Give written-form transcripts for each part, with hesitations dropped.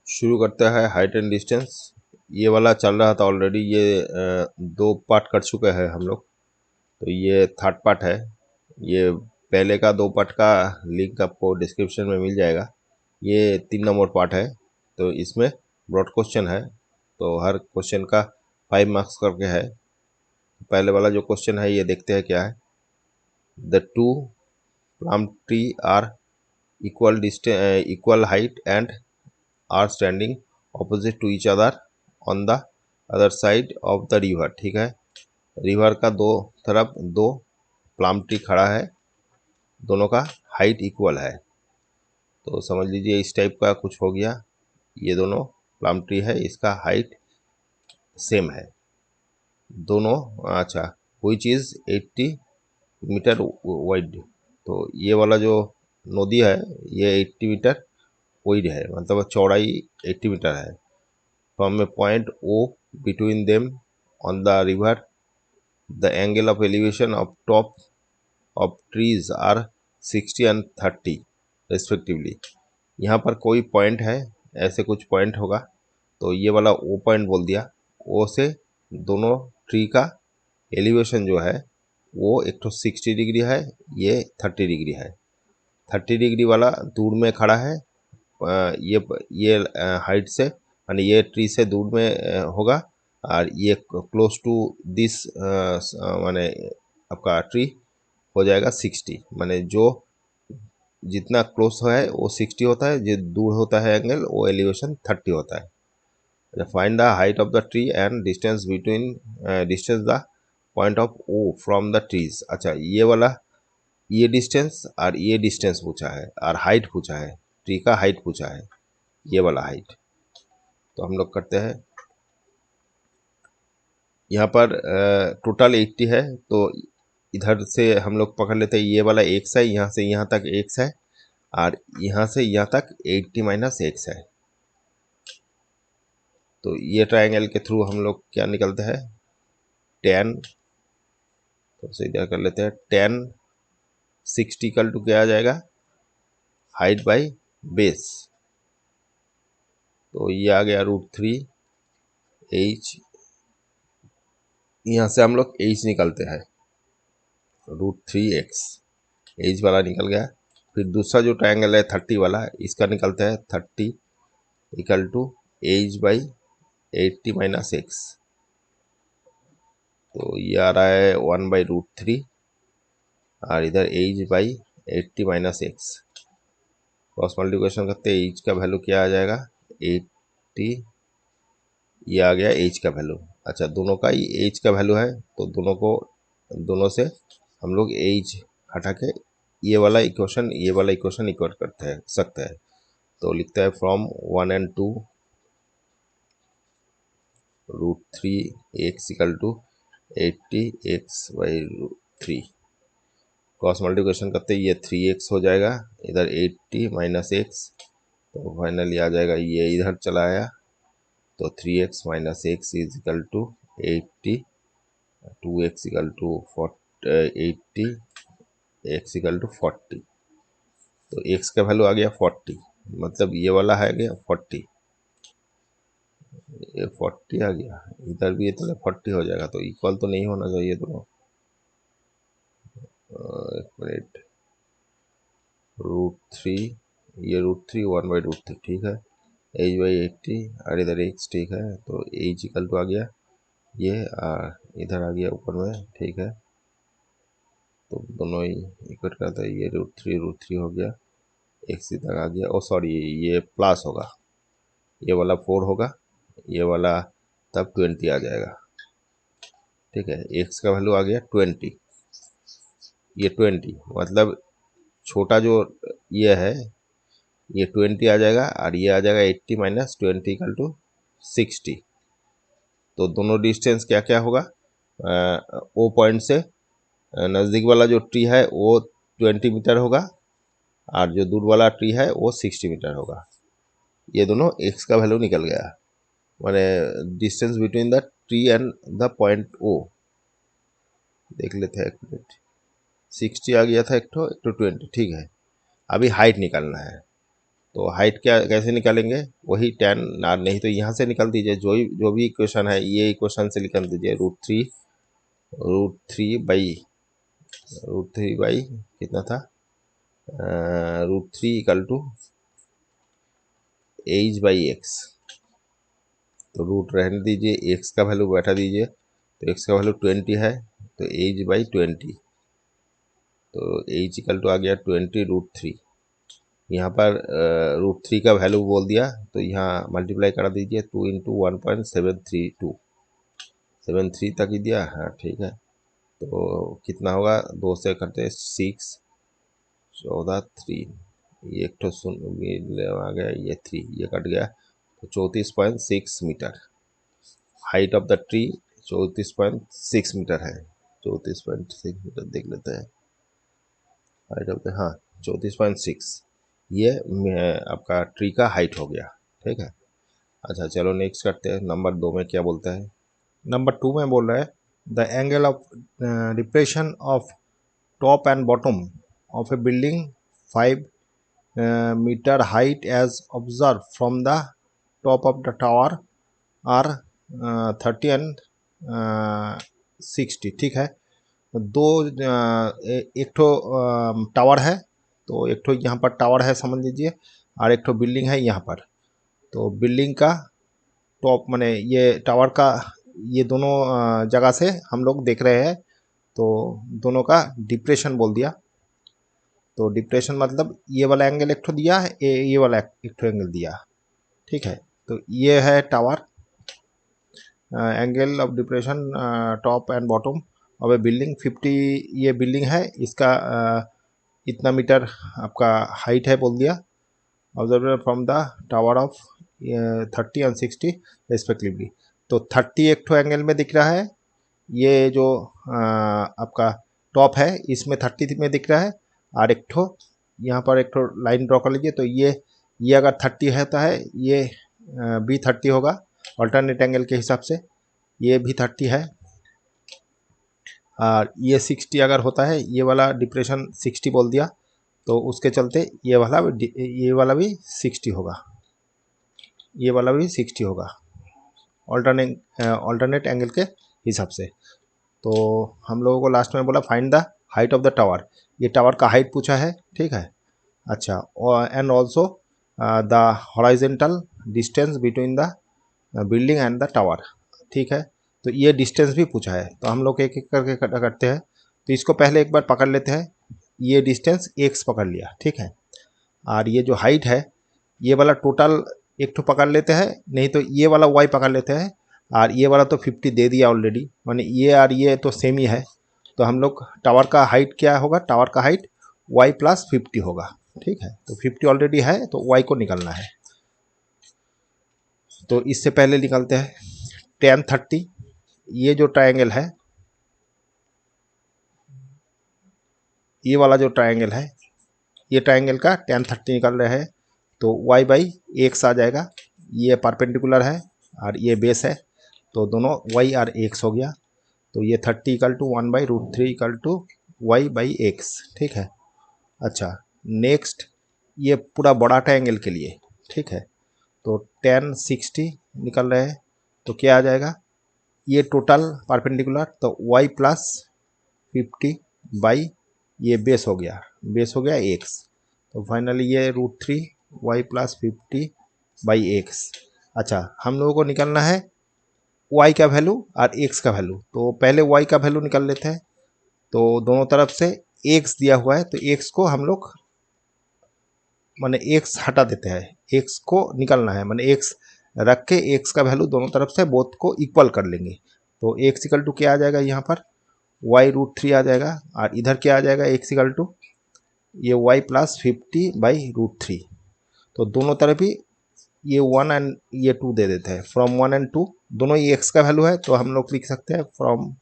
शुरू करते हैं हाइट एंड डिस्टेंस। ये वाला चल रहा था ऑलरेडी, ये 2 पार्ट कर चुके हैं हम लोग, तो ये थर्ड पार्ट है। ये पहले का 2 पार्ट का लिंक आपको डिस्क्रिप्शन में मिल जाएगा। ये 3 नंबर पार्ट है, तो इसमें ब्रॉड क्वेश्चन है, तो हर क्वेश्चन का 5 मार्क्स करके है। पहले वाला जो क्वेश्चन है ये देखते हैं क्या है। The two plum tree are equal height and are standing opposite to each other on the other side of the river. ठीक है, रिवर का दो तरफ 2 प्लम ट्री खड़ा है, दोनों का हाइट इक्वल है। तो समझ लीजिए इस टाइप का कुछ हो गया। ये दोनों प्लम ट्री है, इसका हाइट सेम है दोनों। अच्छा, विच इज़ 80 मीटर वाइड। तो ये वाला जो नदी है ये 80 मीटर वाइड है, मतलब चौड़ाई 80 मीटर है। From a point O between them on the river the angle of elevation of top of trees are 60 and 30 respectively. यहाँ पर कोई पॉइंट है, ऐसे कुछ पॉइंट होगा, तो ये वाला ओ पॉइंट बोल दिया। ओ से दोनों ट्री का एलिवेशन जो है वो एक तो 60 डिग्री है, ये 30 डिग्री है। 30 डिग्री वाला दूर में खड़ा है, ये हाइट से यानी ये ट्री से दूर में होगा, और ये क्लोज टू दिस माने आपका ट्री हो जाएगा 60। माने जो जितना क्लोज है वो 60 होता है, जो दूर होता है एंगल वो एलिवेशन 30 होता है। Find the height of the tree and distance between distance the point of O from the trees. अच्छा, ये वाला ये डिस्टेंस और ये डिस्टेंस पूछा है, और हाइट पूछा है, ट्री का हाइट पूछा है, ये वाला हाइट। तो हम लोग करते हैं, यहाँ पर टोटल 80 है, तो इधर से हम लोग पकड़ लेते हैं ये वाला x है, यहाँ से यहाँ तक x है, और यहाँ से यहाँ तक 80 माइनस x है। तो ये ट्रायंगल के थ्रू हम लोग क्या निकलते हैं, tan। तो इधर कर लेते हैं, tan 60 इक्वल टू क्या आ जाएगा, हाइट बाई बेस। तो ये आ गया √3h। यहाँ से हम लोग h निकलते हैं, √3x एज वाला निकल गया। फिर दूसरा जो ट्रायंगल है 30 वाला, इसका निकलता है 30 equal to h by 80 minus x. तो ये आ रहा है 1/√3, और इधर h by 80 minus x. Cross multiplication करते एज का वैल्यू क्या आ जाएगा, 80। ये आ गया एज का वैल्यू। अच्छा, दोनों का ही एज का वैल्यू है, तो दोनों से हम लोग एज हटा के ये वाला इक्वेशन इक्वल करते हैं सकते हैं। तो लिखता है from 1 and 2 √3x equal to 80x/√3। Cross multiplication करते ये 3x हो जाएगा, इधर 80 माइनस एक्स, तो फाइनली आ जाएगा, ये इधर चला आया, तो 3x minus x is equal to 80, 2x equal to 80, x equal to 40। तो x का वैल्यू आ गया 40, मतलब ये वाला है गया 40, ये 40 आ गया, इधर भी ये तो 40 हो जाएगा, तो इक्वल तो नहीं होना चाहिए दोनों। एक मिनट, √3, ये √3 1/√3, ठीक है, एज बाई 80, और इधर x, ठीक है, तो एज इक्वल टू आ गया ये, इधर आ गया ऊपर में, ठीक है। तो दोनों ही इक्वल करता है, ये √3 हो गया, x इधर आ गया, ओ सॉरी, ये प्लस होगा, ये वाला 4 होगा, ये वाला तब 20 आ जाएगा, ठीक है। x का वैल्यू आ गया 20, ये 20 मतलब छोटा जो ये है ये 20 आ जाएगा, और ये आ जाएगा 80 माइनस 20 इक्वल टू 60। तो दोनों डिस्टेंस क्या क्या होगा, ओ पॉइंट से नज़दीक वाला जो ट्री है वो 20 मीटर होगा, और जो दूर वाला ट्री है वो 60 मीटर होगा। ये दोनों x का वैल्यू निकल गया, माने distance between the tree and the point O. देख लेते हैं, एक मिनट, 60 आ गया था, एक तो 20, ठीक है। अभी हाइट निकालना है, तो हाइट क्या कैसे निकालेंगे, वही tan r, नहीं तो यहाँ से निकाल दीजिए, जो भी इक्वेशन है ये इक्वेशन से निकाल दीजिए। रूट थ्री बाई कितना था, root three equal to h/x। तो रूट रहने दीजिए, x का वैल्यू बैठा दीजिए, तो x का वैल्यू 20 है, तो h/20, तो h इक्वल टू आ गया 20√3। यहाँ पर √3 का वैल्यू बोल दिया, तो यहाँ मल्टीप्लाई करा दीजिए, 2 इंटू 1.732, 73 तक ही दिया, हाँ ठीक है। तो कितना होगा, 2 से करते 6, 14, 3, ये एक तो आ गया, ये 3 ये कट गया, तो 34.6 metre height of the tree, 34.6 metre है। 34.6 मीटर देख लेते हैं हाइट ऑफ द, हाँ 34.6, ये आपका ट्री का हाइट हो गया, ठीक है। अच्छा चलो नेक्स्ट करते हैं, नंबर 2 में क्या बोलता है। नंबर 2 में बोल रहा है the angle of depression of top and bottom of a building 5 metre height as observe from the top of the tower are 30 and 60, ठीक है। दो एक ठो टावर है, तो एक ठो यहाँ पर टावर है समझ लीजिए, और एक ठो बिल्डिंग है यहाँ पर। तो बिल्डिंग का टॉप माने ये टावर का, ये दोनों जगह से हम लोग देख रहे हैं, तो दोनों का डिप्रेशन बोल दिया। तो डिप्रेशन मतलब ये वाला एंगल एक ठो दिया है, ये वाला एक ठो एंगल दिया, ठीक है। तो ये है tower, angle of depression top and bottom of a building 50, ये बिल्डिंग है, इसका इतना मीटर आपका हाइट है बोल दिया, observe from the tower of 30 and 60 respectively. तो 30 एक ठो एंगल में दिख रहा है, ये जो आपका टॉप है इसमें 30 में दिख रहा है, और एक ठो यहाँ पर एक ठो लाइन ड्रॉ कर लीजिए, तो ये अगर 30 रहता है, ये भी 30 होगा अल्टरनेट एंगल के हिसाब से, ये भी 30 है, और ये 60 अगर होता है, ये वाला डिप्रेशन 60 बोल दिया, तो उसके चलते ये वाला भी 60 होगा, ये वाला भी 60 होगा ऑल्टरनेट एंगल के हिसाब से। तो हम लोगों को लास्ट में बोला find the height of the tower, ये टावर का हाइट पूछा है, ठीक है। अच्छा, and also the horizontal distance between the building and the tower, ठीक है। तो ये डिस्टेंस भी पूछा है, तो हम लोग एक एक करके करते हैं। तो इसको पहले एक बार पकड़ लेते हैं, ये डिस्टेंस x पकड़ लिया, ठीक है। और ये जो हाइट है, ये वाला टोटल एक ठो पकड़ लेते हैं, नहीं तो ये वाला y पकड़ लेते हैं, और ये वाला तो 50 दे दिया ऑलरेडी, माने ये और ये तो सेम ही है। तो हम लोग टावर का हाइट क्या होगा, टावर का हाइट y+50 होगा, ठीक है। तो 50 ऑलरेडी है, तो y को निकालना है। तो इससे पहले निकालते हैं tan 30, ये जो ट्रायंगल है, ये वाला जो ट्रायंगल है, ये ट्रायंगल का tan 30 निकाल रहे हैं, तो y/x आ जाएगा, ये परपेंडिकुलर है और ये बेस है, तो दोनों y और x हो गया। तो ये 30 equal to 1/√3 equal to y/x, ठीक है। अच्छा नेक्स्ट, ये पूरा बड़ा ट्रायंगल के लिए, ठीक है। तो tan 60 निकल रहे हैं, तो क्या आ जाएगा, ये टोटल परपेंडिकुलर, तो y+50 बाई ये बेस हो गया x, तो फाइनली ये √3 y+50 बाई x। अच्छा, हम लोगों को निकालना है y का वैल्यू और x का वैल्यू, तो पहले y का वैल्यू निकाल लेते हैं। तो दोनों तरफ से x दिया हुआ है, तो x को हम लोग माने x हटा देते हैं, x को निकालना है, माने x रख के x का वैल्यू दोनों तरफ से बोथ को इक्वल कर लेंगे। तो x इक्वल टू क्या आ जाएगा, यहाँ पर y√3 आ जाएगा, और इधर क्या आ जाएगा, x इक्वल टू ये y+50 बाई √3। तो दोनों तरफ ही ये 1 एंड ये 2 दे देते हैं, फ्रॉम 1 एंड 2 दोनों ही x का वैल्यू है, तो हम लोग लिख सकते हैं फ्रॉम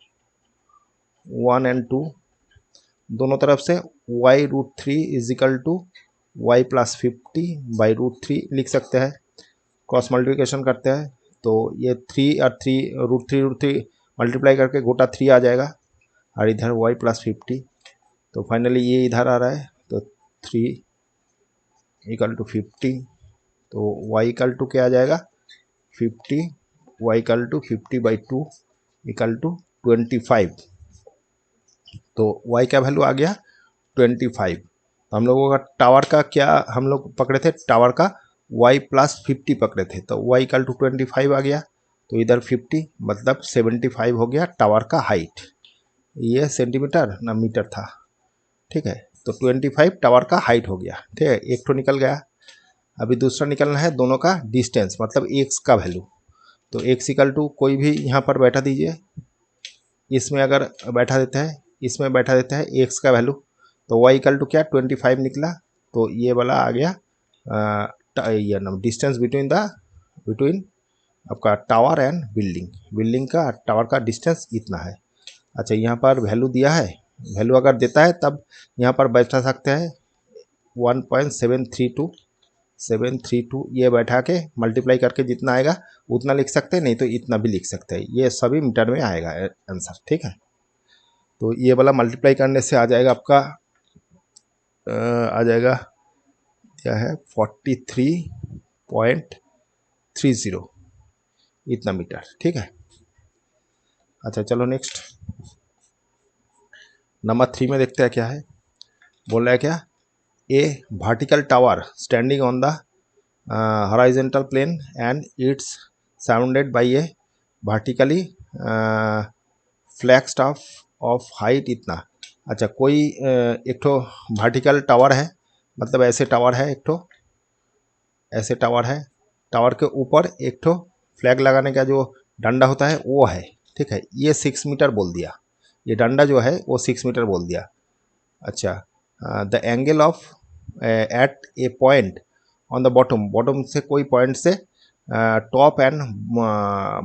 1 एंड 2 दोनों तरफ से y√3 is equal to y+50 by √3 लिख सकते हैं। क्रॉस मल्टीप्लिकेशन करते हैं, तो ये 3 और 3 √3 मल्टीप्लाई करके गोटा 3 आ जाएगा, और इधर y+50, तो फाइनली ये इधर आ रहा है, तो 3 इक्वल टू 50, तो y इक्वल टू क्या आ जाएगा 50, y equal to 50/2 equal to 25। तो y का वैल्यू आ गया 25। तो हम लोगों का टावर का क्या हम लोग पकड़े थे, टावर का y + 50 पकड़े थे, तो y इक्वल टू 25 आ गया। तो इधर 50 मतलब 75 हो गया टावर का हाइट। ये सेंटीमीटर ना मीटर था, ठीक है। तो 25 टावर का हाइट हो गया, ठीक है। एक तो निकल गया। अभी दूसरा निकलना है दोनों का डिस्टेंस, मतलब एक्स का वैल्यू। तो एक्स इक्वल टू कोई भी यहाँ पर बैठा दीजिए, इसमें अगर बैठा देते हैं, इसमें बैठा देते हैं एक्स का वैल्यू, तो y इक्वल टू क्या 25 निकला। तो ये वाला आ गया ये डिस्टेंस बिटवीन आपका टावर एंड बिल्डिंग, बिल्डिंग का टावर का डिस्टेंस इतना है। अच्छा, यहाँ पर वैल्यू दिया है, वैल्यू अगर देता है तब यहाँ पर बैठा सकते हैं 1.732 ये बैठा के मल्टीप्लाई करके जितना आएगा उतना लिख सकते हैं, नहीं तो इतना भी लिख सकते हैं। ये सभी मीटर में आएगा आंसर, ठीक है। तो ये वाला मल्टीप्लाई करने से आ जाएगा आपका आ जाएगा क्या है 43.30 इतना मीटर, ठीक है। अच्छा चलो नेक्स्ट नंबर 3 में देखते हैं क्या है। बोल रहा है क्या, a vertical tower standing on the horizontal plane and it's surrounded by a vertically flag staff of height इतना। अच्छा, कोई एक ठो वर्टिकल टावर है, मतलब ऐसे टावर है, एक ठो ऐसे टावर है, टावर के ऊपर एक ठो फ्लैग लगाने का जो डंडा होता है वो है, ठीक है। ये 6 मीटर बोल दिया, ये डंडा जो है वो 6 मीटर बोल दिया। अच्छा, the angle of at a point on the bottom, bottom से कोई पॉइंट से top and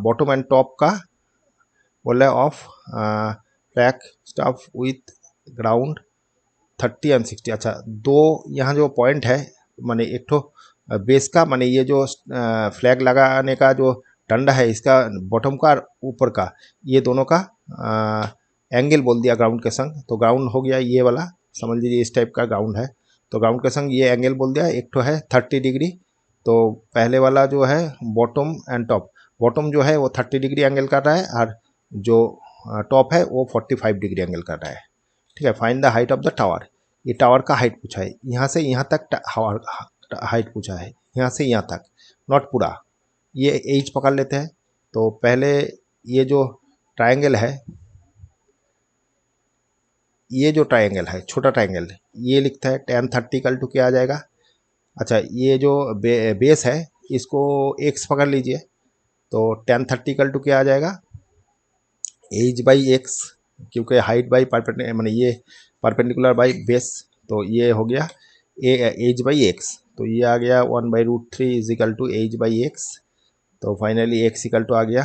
bottom and top का बोल रहा है of flag staff with ground 30 and 60। अच्छा, दो यहाँ जो पॉइंट है माने एक ठो बेस का, माने ये जो फ्लैग लगाने का जो डंडा है इसका बॉटम का और ऊपर का, ये दोनों का एंगल बोल दिया ग्राउंड के संग। तो ग्राउंड हो गया ये वाला, समझ लीजिए इस टाइप का ग्राउंड है। तो ग्राउंड के संग ये एंगल बोल दिया, एक ठो है 30 डिग्री। तो पहले वाला जो है बॉटम एंड टॉप, बॉटम जो है वो 30 डिग्री एंगल कर रहा है और जो टॉप है वो 45 डिग्री एंगल कर रहा है, ठीक है। Find the height of the tower, ये टावर का हाइट पूछा है, यहाँ से यहाँ तक हाइट पूछा है, यहाँ से यहाँ तक, नॉट पूरा। ये एज पकड़ लेते हैं। तो पहले ये जो ट्रायंगल है, ये जो ट्रायंगल है छोटा ट्रायंगल, ये लिखता है tan 30 इक्वल टू क्या आ जाएगा। अच्छा, ये जो बेस है इसको x पकड़ लीजिए, तो tan 30 इक्वल टू क्या आ जाएगा एज बाई एक्स, क्योंकि हाइट बाई परपेंडिकुलर मैंने ये परपेंडिकुलर बाई बेस, तो ये हो गया एज बाई एक्स। तो ये आ गया 1/√3 is equal to h by x. तो फाइनली एक्स इक्वल टू आ गया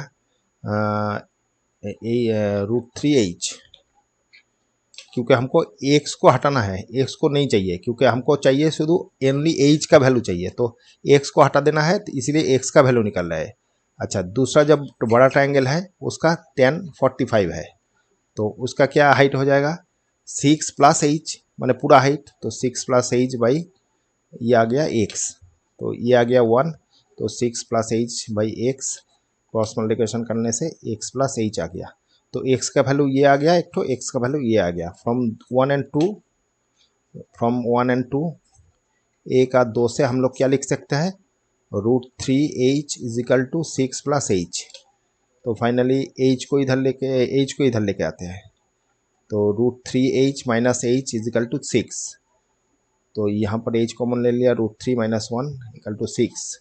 √3h, क्योंकि हमको एक्स को हटाना है, एक्स को नहीं चाहिए, क्योंकि हमको चाहिए शुद्ध ओनली एज का वैल्यू चाहिए, तो एक्स को हटा देना है, तो इसलिए एक्स का वैल्यू निकल रहा है। अच्छा, दूसरा जब बड़ा ट्रायंगल है उसका tan 45 है, तो उसका क्या हाइट हो जाएगा 6 + h माने पूरा हाइट, तो 6 + h बाई ये आ गया x, तो ये आ गया 1, तो 6 + h by x cross multiplication करने से x + h आ गया। तो x का वैल्यू ये आ गया, एक तो x का वैल्यू ये आ गया। फ्रॉम 1 and 2 a का 2 से हम लोग क्या लिख सकते हैं √3h is equal to 6 + h। तो फाइनली h को इधर लेके आते हैं, तो √3h - h is equal to 6। तो यहाँ पर h कॉमन ले लिया, √3 - 1 इक्वल टू 6।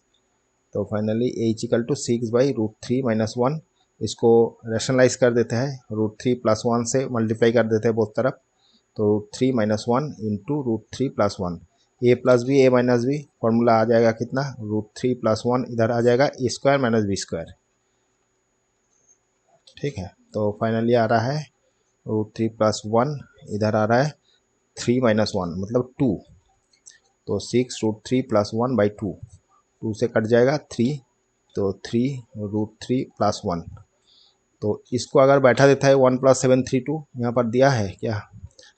तो फाइनली h इक्वल टू 6/√3 - 1। इसको रेशनलाइज कर देते हैं, √3 + 1 से मल्टीप्लाई कर देते हैं बहुत तरफ, तो √3 - 1 into √3 + 1, a + b a - b formula आ जाएगा कितना √3 + 1 इधर आ जाएगा a² - b², ठीक है। तो फाइनली आ रहा है √3 + 1 इधर आ रहा है 3 - 1 मतलब 2, तो 6 √3 + 1/2, 2 से कट जाएगा 3, तो 3 √3 + 1। तो इसको अगर बैठा देता है 1 + 732 यहाँ पर दिया है क्या,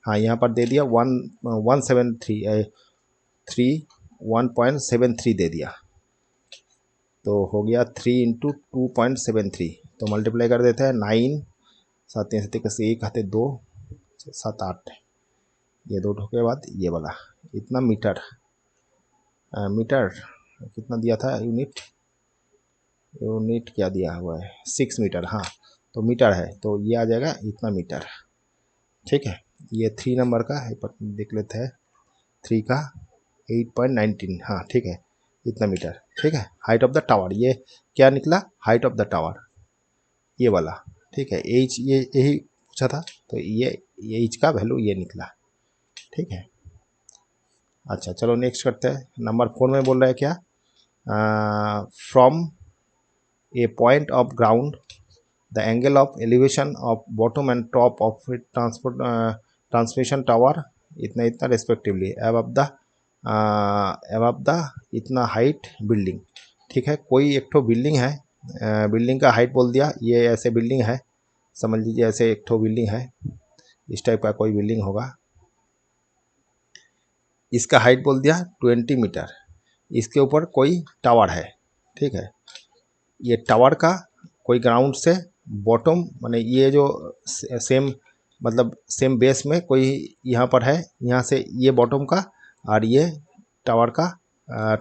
हाँ यहाँ पर दे दिया 1 173 3 1.73 दे दिया, तो हो गया 3 इंटू 2.73। तो मल्टीप्लाई कर देते हैं, 9 7 3 7 1 1 हाथे 2 7 8, ये दो के बाद ये वाला इतना मीटर। मीटर कितना दिया था, यूनिट क्या दिया हुआ है, 6 मीटर। हाँ, तो मीटर है, तो ये आ जाएगा इतना मीटर। ठीक है, ये 3 नंबर का है, देख लेते हैं 3 का 8.19। हाँ ठीक है, इतना मीटर। ठीक है, हाइट ऑफ द टावर, ये क्या निकला, हाइट ऑफ द टावर, ये वाला। ठीक है, एच ये यही पूछा था, तो ये एच का वैल्यू ये निकला। ठीक है, अच्छा चलो नेक्स्ट करते हैं। नंबर 4 में बोल रहा है क्या, from a point of ground the angle of elevation of bottom and top of transmission tower इतना इतना रेस्पेक्टिवली above द इतना हाइट बिल्डिंग। ठीक है, कोई एक ठो बिल्डिंग है, बिल्डिंग का हाइट बोल दिया, ये ऐसे बिल्डिंग है, समझ लीजिए ऐसे एक ठो बिल्डिंग है, इस टाइप का कोई बिल्डिंग होगा, इसका हाइट बोल दिया 20 मीटर, इसके ऊपर कोई टावर है। ठीक है, ये टावर का कोई ग्राउंड से बॉटम, माने ये जो सेम मतलब सेम बेस में कोई यहाँ पर है, यहाँ से ये बॉटम का और ये टावर का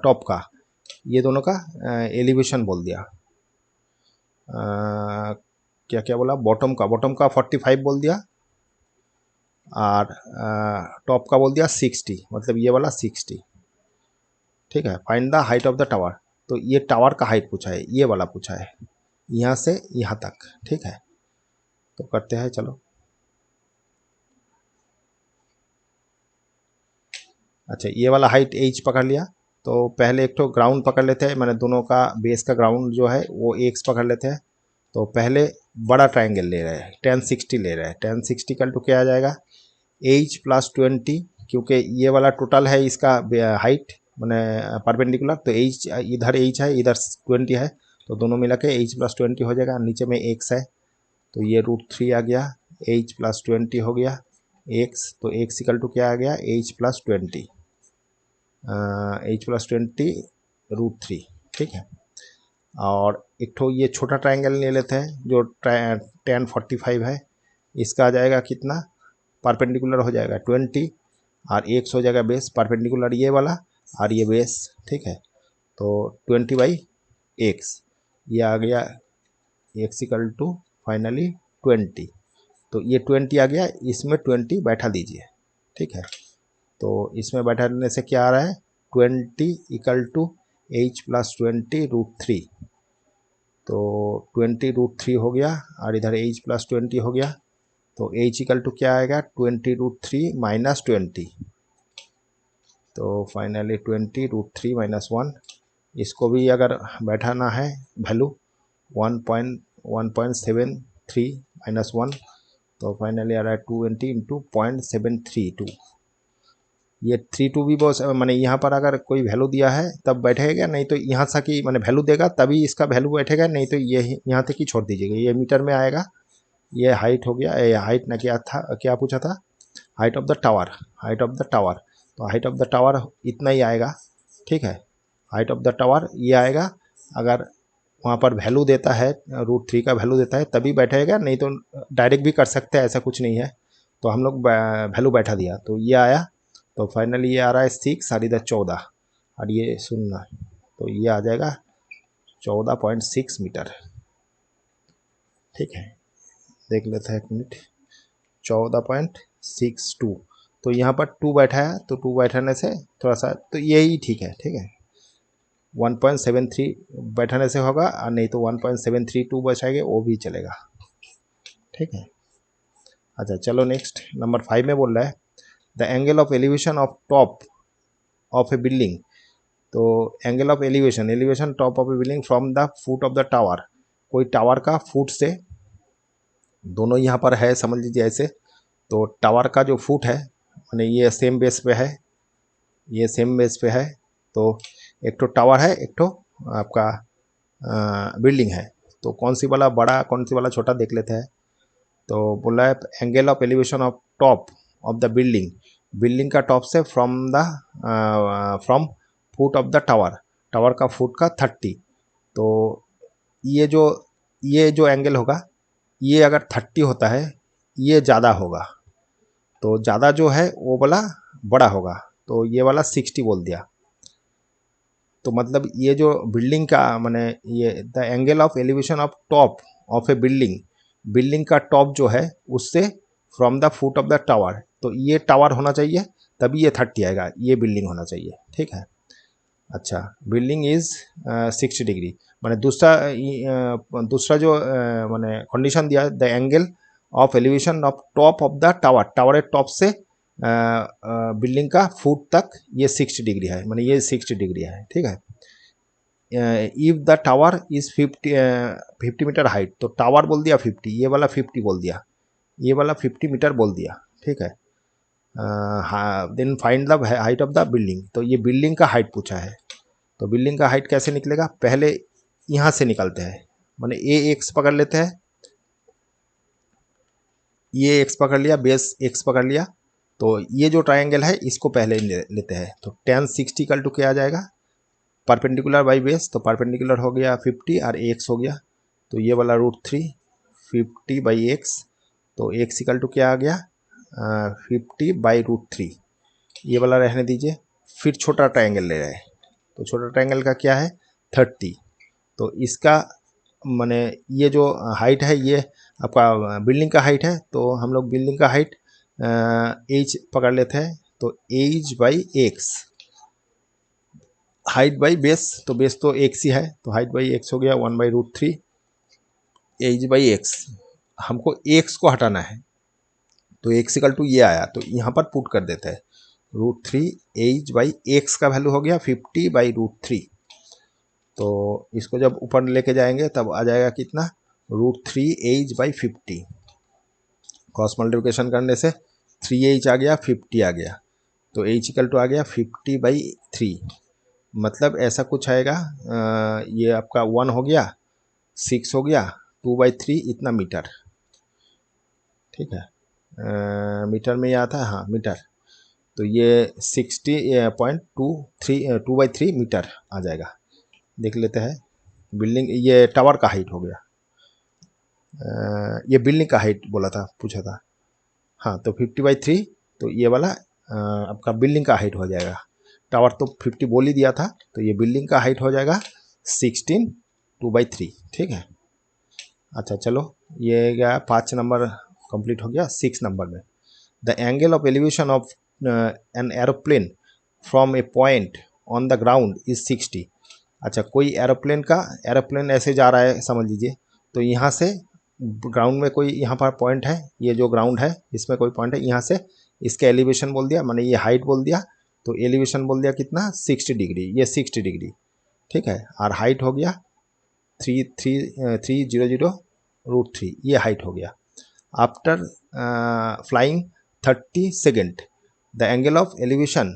टॉप का, ये दोनों का एलिवेशन बोल दिया। क्या क्या बोला, बॉटम का 45 बोल दिया और टॉप का बोल दिया 60, मतलब ये वाला 60। ठीक है, find the height of the tower, तो ये टावर का हाइट पूछा है, ये वाला पूछा है, यहाँ से यहाँ तक। ठीक है, तो करते हैं चलो। अच्छा, ये वाला हाइट एच पकड़ लिया, तो पहले एक तो ग्राउंड पकड़ लेते हैं, मैंने दोनों का बेस का ग्राउंड जो है वो एक्स पकड़ लेते हैं। तो पहले बड़ा ट्राइंगल ले रहे हैं, 1060 ले रहे हैं, 1060 कल टू क्या आ जाएगा, एच प्लस 20, क्योंकि ये वाला टोटल है इसका हाइट मैंने परपेंडिकुलर, तो एच इधर एच है इधर 20 है, तो दोनों मिला के एच प्लस 20 हो जाएगा, नीचे में एक्स है, तो ये √3 आ गया, एच प्लस 20 हो गया एक्स, तो एक्स इक्वल टू क्या आ गया, एच प्लस 20, √3। ठीक है, और एक ठो ये छोटा ट्राइंगल ले लेते हैं जो 1045 है, इसका आ जाएगा कितना, परपेंडिकुलर हो जाएगा 20 और एक्स हो जाएगा बेस, परपेंडिकुलर ये वाला और ये बेस। ठीक है, तो 20/x, ये आ गया एक्स इक्वल टू फाइनली 20, तो ये 20 आ गया, इसमें 20 बैठा दीजिए। ठीक है, तो इसमें बैठाने से क्या आ रहा है, 20 इक्वल टू एच प्लस 20 √3, तो 20 √3 हो गया और इधर एच प्लस 20 हो गया, तो एच इक्वल टू क्या आएगा, 20 √3 माइनस 20, तो फाइनली 20 √3 माइनस 1, इसको भी अगर बैठाना है वैल्यू 1.73 माइनस 1, तो फाइनली आ रहा है 20 इंटू 0.732। ये 32 भी बहुत मैंने यहाँ पर अगर कोई वैल्यू दिया है तब बैठेगा, नहीं तो यहाँ से कि मैंने वैल्यू देगा तभी इसका वैल्यू बैठेगा, नहीं तो ये यहाँ तक ही छोड़ दीजिएगा, ये मीटर में आएगा। ये हाइट हो गया, ये हाइट ना क्या था, क्या पूछा था, height of the tower, height of the tower, तो हाइट ऑफ द टावर इतना ही आएगा। ठीक है, हाइट ऑफ द टावर ये आएगा, अगर वहाँ पर वैल्यू देता है √3 का वैल्यू देता है तभी बैठेगा, नहीं तो डायरेक्ट भी कर सकते हैं, ऐसा कुछ नहीं है, तो हम लोग वैल्यू बैठा दिया तो ये आया, तो फाइनली ये आ रहा है 6 और इधर 14 और ये 0, तो ये आ जाएगा 14.6 मीटर। ठीक है, देख लेते हैं एक मिनट, 14.62, तो यहाँ पर 2 बैठा है, तो 2 बैठाने से थोड़ा सा तो यही ठीक है। ठीक है, 1.73 बैठाने से होगा और नहीं तो 1.732 बचाएंगे वो भी चलेगा। ठीक है, अच्छा चलो नेक्स्ट नंबर 5 में बोल रहा है the angle of elevation of top of a building, तो angle of elevation top of a building from the foot of the tower, कोई टावर का फुट से, दोनों यहाँ पर है समझ लीजिए ऐसे, तो टावर का जो फुट है माने ये सेम बेस पे है, ये सेम बेस पे है, तो एक तो टावर है एक तो आपका बिल्डिंग है, तो कौन सी वाला बड़ा कौन सी वाला छोटा देख लेते हैं। तो बोला है angle of elevation of top of the building, building का टॉप से from foot of the tower, tower का फुट का 30। तो ये जो एंगल होगा ये अगर 30 होता है, ये ज़्यादा होगा, तो ज़्यादा जो है वो वाला बड़ा होगा, तो ये वाला 60 बोल दिया। तो मतलब ये जो बिल्डिंग का माने ये the angle of elevation of top of a building, building का टॉप जो है उससे from the foot of the tower, तो ये टावर होना चाहिए तभी ये 30 आएगा, ये बिल्डिंग होना चाहिए। ठीक है। अच्छा, बिल्डिंग इज 60 डिग्री, माने दूसरा जो माने कंडीशन दिया, the angle of elevation of top of the tower, tower top से बिल्डिंग का फुट तक ये 60 डिग्री है, माने ये 60 डिग्री है। ठीक है। If the tower is 50 metre height, तो टावर बोल दिया 50, ये वाला 50 बोल दिया, ये वाला 50 मीटर बोल दिया। ठीक है। Then find the height of the building, तो ये बिल्डिंग का हाइट पूछा है। तो बिल्डिंग का हाइट कैसे निकलेगा, पहले यहाँ से निकलते हैं, माने ए एक्स पकड़ लेते हैं, ये एक्स पकड़ लिया, बेस एक्स पकड़ लिया, तो ये जो ट्रायंगल है इसको पहले लेते हैं। तो tan 60 इक्वल टू क्या आ जाएगा, परपेंडिकुलर बाई बेस, तो परपेंडिकुलर हो गया 50 और एक्स हो गया, तो ये वाला √3 50 बाई एक्स, तो एक्स इक्वल टू क्या आ गया 50 बाई √3, ये वाला रहने दीजिए। फिर छोटा ट्रायंगल ले रहे हैं, तो छोटा ट्रायंगल का क्या है 30, तो इसका माने ये जो हाइट है ये आपका बिल्डिंग का हाइट है, तो हम लोग बिल्डिंग का हाइट एज पकड़ लेते हैं, तो edge by x, height by base, तो बेस तो एक्स ही है, तो हाइट बाई एक्स हो गया 1/√3, एज बाई एक्स, हमको एक्स को हटाना है, तो एक्स इक्वल टू ये आया, तो यहाँ पर पुट कर देते हैं √3, एज बाई एक्स का वैल्यू हो गया 50 बाई √3, तो इसको जब ऊपर लेके जाएंगे तब आ जाएगा कितना √3 एज बाई 50, क्रॉस मल्टीप्लिकेशन करने से 3h आ गया 50 आ गया, तो h इक्वल टू आ गया 50 बाई 3, मतलब ऐसा कुछ आएगा ये आपका 1 हो गया, 6 हो गया, 2/3 इतना मीटर। ठीक है। मीटर में ये आता है, हाँ मीटर, तो ये 60.2 मीटर आ जाएगा। देख लेते हैं, बिल्डिंग ये टावर का हाइट हो गया, ये बिल्डिंग का हाइट बोला था, पूछा था, हाँ, तो 50/3, तो ये वाला आपका बिल्डिंग का हाइट हो जाएगा, टावर तो 50 बोल ही दिया था, तो ये बिल्डिंग का हाइट हो जाएगा 16 2/3। ठीक है। अच्छा चलो, ये गया 5 नंबर कंप्लीट हो गया। 6 नंबर में, the angle of elevation of an aeroplane from a point on the ground is 60। अच्छा, कोई एरोप्लेन ऐसे जा रहा है समझ लीजिए, तो यहाँ से ग्राउंड में कोई यहाँ पर पॉइंट है, ये जो ग्राउंड है इसमें कोई पॉइंट है, यहाँ से इसका एलिवेशन बोल दिया, माने ये हाइट बोल दिया, तो एलिवेशन बोल दिया कितना 60 डिग्री, ये 60 डिग्री। ठीक है। और हाइट हो गया 300 ये हाइट हो गया। After flying 30 second the angle of elevation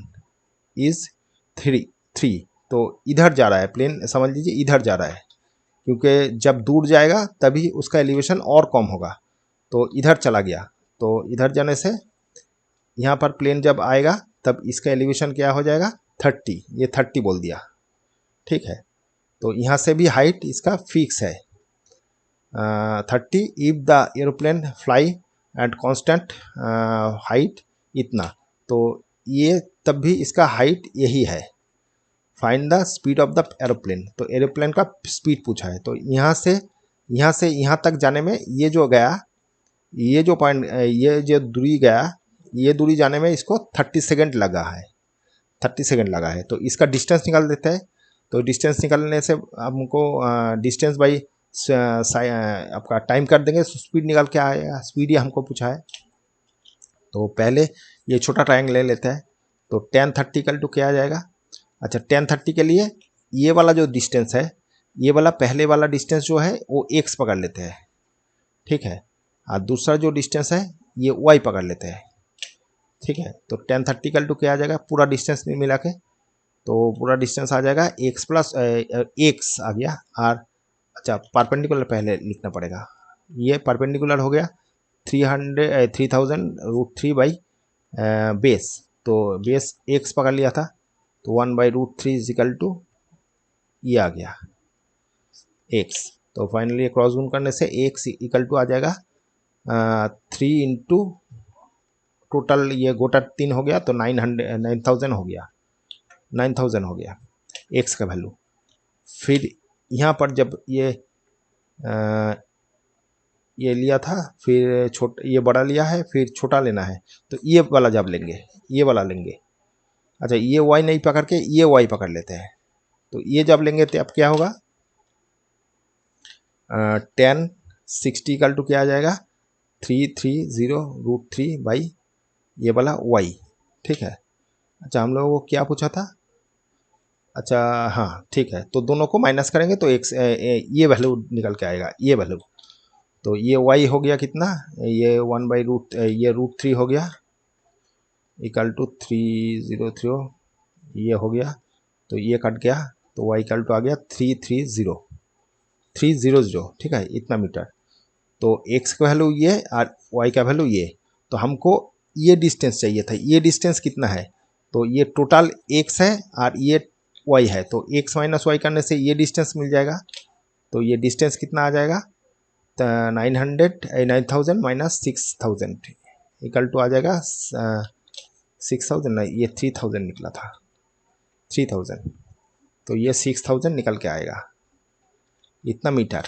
is 3, तो इधर जा रहा है प्लेन, समझ लीजिए इधर जा रहा है, क्योंकि जब दूर जाएगा तभी उसका एलिवेशन और कम होगा, तो इधर चला गया, तो इधर जाने से यहाँ पर प्लेन जब आएगा तब इसका एलिवेशन क्या हो जाएगा 30, ये 30 बोल दिया। ठीक है। तो यहाँ से भी हाइट इसका फिक्स है 30, if the aeroplane fly at constant height इतना, तो ये तब भी इसका हाइट यही है। Find the speed of the aeroplane, तो एरोप्लेन का स्पीड पूछा है, तो यहाँ से यहाँ तक जाने में ये जो गया, ये जो पॉइंट, ये जो दूरी गया, ये दूरी जाने में इसको 30 सेकेंड लगा है, 30 सेकेंड लगा है, तो इसका डिस्टेंस निकाल देते हैं। तो डिस्टेंस निकालने से हमको डिस्टेंस बाई आपका टाइम कर देंगे, स्पीड निकाल के आएगा, स्पीड ही हमको पूछा है। तो पहले ये छोटा ट्रायंगल ले लेते हैं, तो tan 30 इक्वल टू क्या आ जाएगा। अच्छा, tan 30 के लिए ये वाला जो डिस्टेंस है, ये वाला पहले वाला डिस्टेंस जो है वो x पकड़ लेते हैं। ठीक है। और दूसरा जो डिस्टेंस है ये y पकड़ लेते हैं। ठीक है। तो tan 30 इक्वल टू क्या आ जाएगा, पूरा डिस्टेंस मिला के, तो पूरा डिस्टेंस आ जाएगा x प्लस x आ गया। और अच्छा, परपेंडिकुलर पहले लिखना पड़ेगा, ये परपेंडिकुलर हो गया 3000 √3 बाई बेस, तो बेस x पकड़ लिया था, तो 1/√3 इज इक्वल टू ये आ गया x। तो फाइनली क्रॉस गुण करने से x इक्वल टू आ जाएगा 3 इंटू टोटल ये गोटा 3 हो गया तो 9000 हो गया, 9000 हो गया x का वैल्यू। फिर यहाँ पर जब ये लिया था, फिर ये बड़ा लिया है, फिर छोटा लेना है, तो ये वाला जब लेंगे, ये वाला लेंगे। अच्छा, ये y नहीं पकड़ के ये y पकड़ लेते हैं, तो ये जब लेंगे तो अब क्या होगा, 10 60 इक्वल टू क्या आ जाएगा 330√3 बाई ये वाला y। ठीक है। अच्छा, हम लोगों को क्या पूछा था, अच्छा हाँ ठीक है, तो दोनों को माइनस करेंगे तो ये वैल्यू निकल के आएगा, ये वैल्यू। तो ये y हो गया कितना, ये 1/√3 हो गया इक्वल टू 303, ये हो गया, तो ये कट गया, तो y इक्वल टू आ गया 330। ठीक है, इतना मीटर। तो x का वैल्यू ये और y का वैल्यू ये, तो हमको ये डिस्टेंस चाहिए था। ये डिस्टेंस कितना है, तो ये टोटल x है और ये y है, तो x माइनस वाई करने से ये डिस्टेंस मिल जाएगा। तो ये डिस्टेंस कितना आ जाएगा, 9000 माइनस 6000 इक्वल टू आ जाएगा 6000 नहीं, ये 3000 निकला था, 3000। तो ये 6000 निकल के आएगा, इतना मीटर।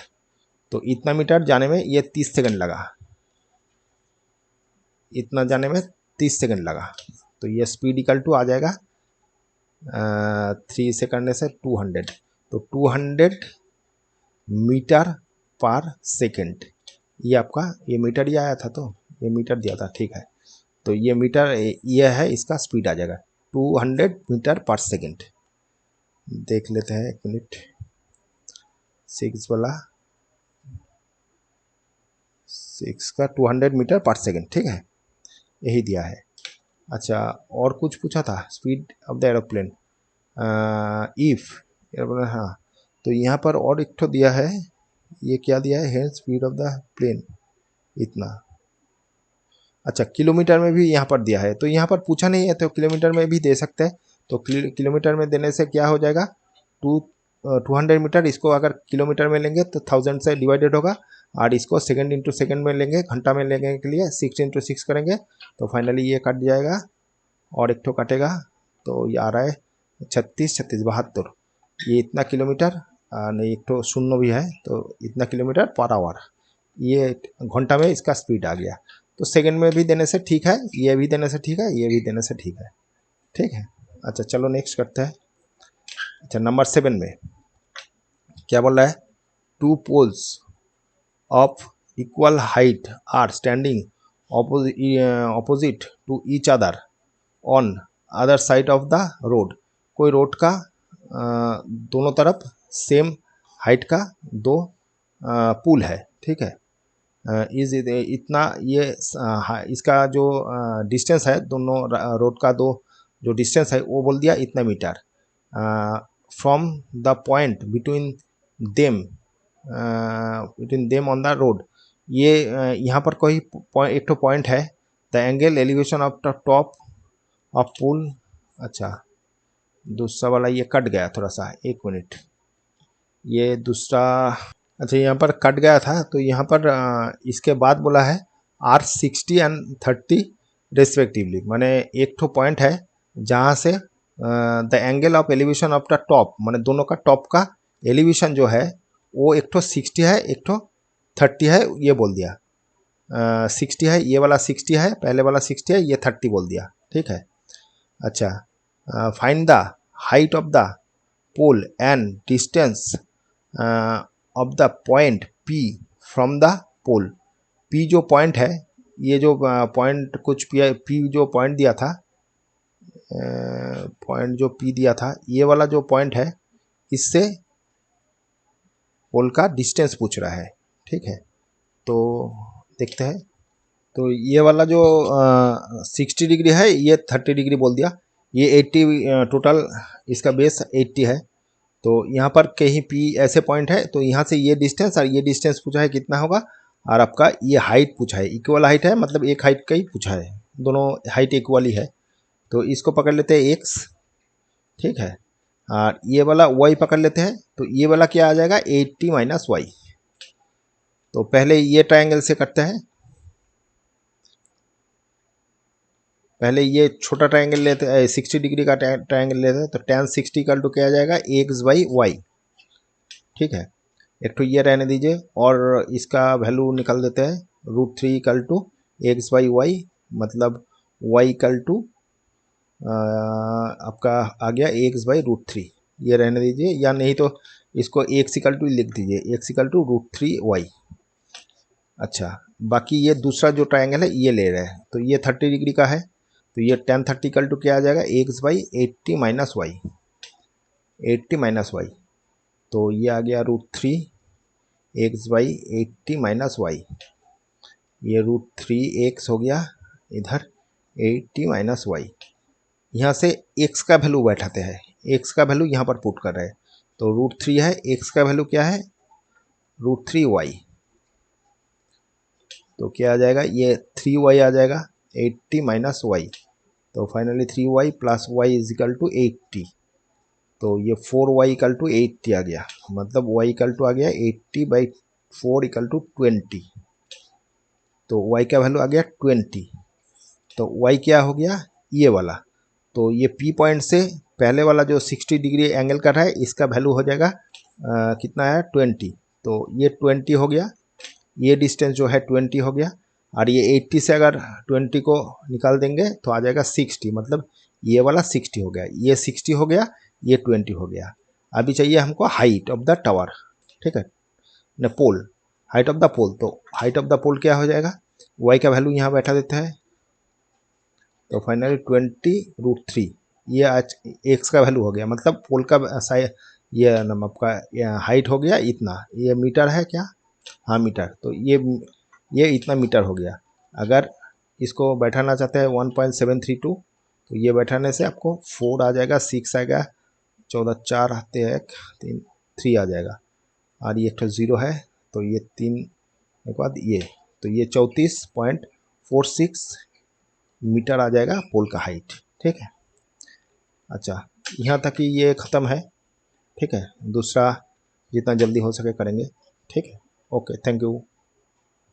तो इतना मीटर जाने में ये 30 सेकंड लगा, इतना जाने में 30 सेकंड लगा। तो ये स्पीड इक्वल टू आ जाएगा 3 से करने से 200, तो 200 मीटर पर सेकंड। ये आपका ये मीटर ही आया था, तो ये मीटर दिया था, ठीक है। तो ये मीटर ये है, इसका स्पीड आ जाएगा 200 मीटर पर सेकंड। देख लेते हैं, एक मिनट, 6 वाला 6 का 200 मीटर पर सेकंड, ठीक है, यही दिया है। अच्छा, और कुछ पूछा था, speed of the aeroplane, if aeroplane, हाँ। तो यहाँ पर और एक तो दिया है, ये क्या दिया है, स्पीड ऑफ द प्लेन इतना। अच्छा, किलोमीटर में भी यहाँ पर दिया है, तो यहाँ पर पूछा नहीं है तो किलोमीटर में भी दे सकते हैं। तो किलोमीटर में देने से क्या हो जाएगा, 200 मीटर, इसको अगर किलोमीटर में लेंगे तो 1000 से डिवाइडेड होगा, और इसको सेकंड इंटू सेकंड में लेंगे, घंटा में लेने के लिए 6 इंटू 6 करेंगे, तो फाइनली ये कट जाएगा और एक तो कटेगा, तो ये आ रहा है 36 36 72, ये इतना किलोमीटर, नहीं एक तो शून्य भी है, तो इतना किलोमीटर पर आवर, ये घंटा में इसका स्पीड आ गया। तो सेकंड में भी देने से ठीक है, ये भी देने से ठीक है, ये भी देने से ठीक है, ठीक है। अच्छा चलो नेक्स्ट करते हैं। अच्छा, नंबर 7 में क्या बोल रहा है, 2 poles of equal height are standing opposite to each other on other side of the road. कोई रोड का दोनों तरफ सेम हाइट का दो पुल है, ठीक है। इज इतना ये इसका जो डिस्टेंस है, दोनों रोड का दो जो डिस्टेंस है वो बोल दिया इतना metre, from the point between them on the road. ये यहाँ पर कोई एक तो पॉइंट है, the angle elevation of the top of पुल। अच्छा, दूसरा वाला ये कट गया थोड़ा सा, एक मिनट, ये दूसरा, अच्छा यहाँ पर कट गया था, तो यहाँ पर इसके बाद बोला है R60 एंड 30 रेस्पेक्टिवली, माने एक तो पॉइंट है जहाँ से the angle of elevation of the top, माने दोनों का टॉप का एलिवेशन जो है वो एक तो 60 है, एक तो 30 है, ये बोल दिया 60 है, ये वाला 60 है, पहले वाला 60 है, ये 30 बोल दिया, ठीक है। अच्छा, find the height of the pole and distance of the point P from the pole. P जो पॉइंट है, ये जो पॉइंट कुछ P जो पॉइंट दिया था, पॉइंट जो P दिया था, ये वाला जो पॉइंट है, इससे पोल का डिस्टेंस पूछ रहा है, ठीक है। तो देखते हैं, तो ये वाला जो 60 डिग्री है, ये 30 डिग्री बोल दिया, ये 80 टोटल इसका बेस 80 है। तो यहाँ पर कहीं P ऐसे पॉइंट है, तो यहाँ से ये डिस्टेंस और ये डिस्टेंस पूछा है कितना होगा, और आपका ये हाइट पूछा है, इक्वल हाइट है, मतलब एक हाइट का ही पूछा है, दोनों हाइट इक्वल ही है। तो इसको पकड़ लेते हैं x, ठीक है। और ये वाला y पकड़ लेते हैं, तो ये वाला क्या आ जाएगा 80 माइनस वाई। तो पहले ये ट्रायंगल से करते हैं, पहले ये छोटा ट्रायंगल लेते हैं, 60 डिग्री का ट्रायंगल लेते हैं। तो tan 60 इक्वल टू क्या आ जाएगा एक्स बाई वाई। ठीक है, एक तो ये रहने दीजिए और इसका वैल्यू निकाल देते हैं, √3 equal to x by y, मतलब y इक्वल टू आपका आ गया एक्स बाई √3। ये रहने दीजिए, या नहीं तो इसको एक्स इक्वल टू लिख दीजिए, एक्स इक्वल टू √3 वाई। अच्छा, बाकी ये दूसरा जो ट्रायंगल है ये ले रहे हैं, तो ये 30 डिग्री का है, तो ये tan 30 इक्वल टू क्या आ जाएगा x by 80 minus y, 80 minus y. तो ये आ गया √3 एक्स बाई 80 माइनस वाई, ये √3 एक्स हो गया इधर 80 माइनस वाई। यहाँ से x का वैल्यू बैठाते हैं, x का वैल्यू यहाँ पर पुट कर रहे हैं। तो √3 है, x का वैल्यू क्या है √3 वाई। तो क्या आ जाएगा ये 3 वाई आ जाएगा 80 माइनस वाई। तो finally 3 y plus y is equal to 80। तो ये 4 वाई इक्वल टू 80 आ गया, मतलब वाई इक्वल टू आ गया 80 बाई 4 इक्वल टू 20। तो वाई का वैल्यू आ गया 20। तो वाई क्या हो गया ये वाला। तो ये पी पॉइंट से पहले वाला जो 60 डिग्री एंगल कर रहा है इसका वैल्यू हो जाएगा कितना है 20। तो ये 20 हो गया, ये डिस्टेंस जो है 20 हो गया, और ये 80 से अगर 20 को निकाल देंगे तो आ जाएगा 60, मतलब ये वाला 60 हो गया, ये 60 हो गया, ये 20 हो गया। अभी चाहिए हमको हाइट ऑफ द टावर, ठीक है न, पोल, हाइट ऑफ द पोल। तो हाइट ऑफ द पोल क्या हो जाएगा, वाई का वैल्यू यहाँ बैठा देते हैं, तो फाइनली 20 √3, ये आज एक्स का वैल्यू हो गया, मतलब पोल का ये नम आपका हाइट हो गया इतना, ये मीटर है क्या, हाँ मीटर। तो ये इतना मीटर हो गया। अगर इसको बैठाना चाहते हैं 1.732, तो ये बैठाने से आपको 4 आ जाएगा, 6 आएगा, 14 4 आते हैं, 3 3 आ जाएगा, और ये तो 0 है, तो ये 3 के बाद ये, तो ये 34.46 मीटर आ जाएगा पोल का हाइट। ठीक है, अच्छा यहाँ तक कि ये ख़त्म है। ठीक है, दूसरा जितना जल्दी हो सके करेंगे। ठीक है, ओके, थैंक यू।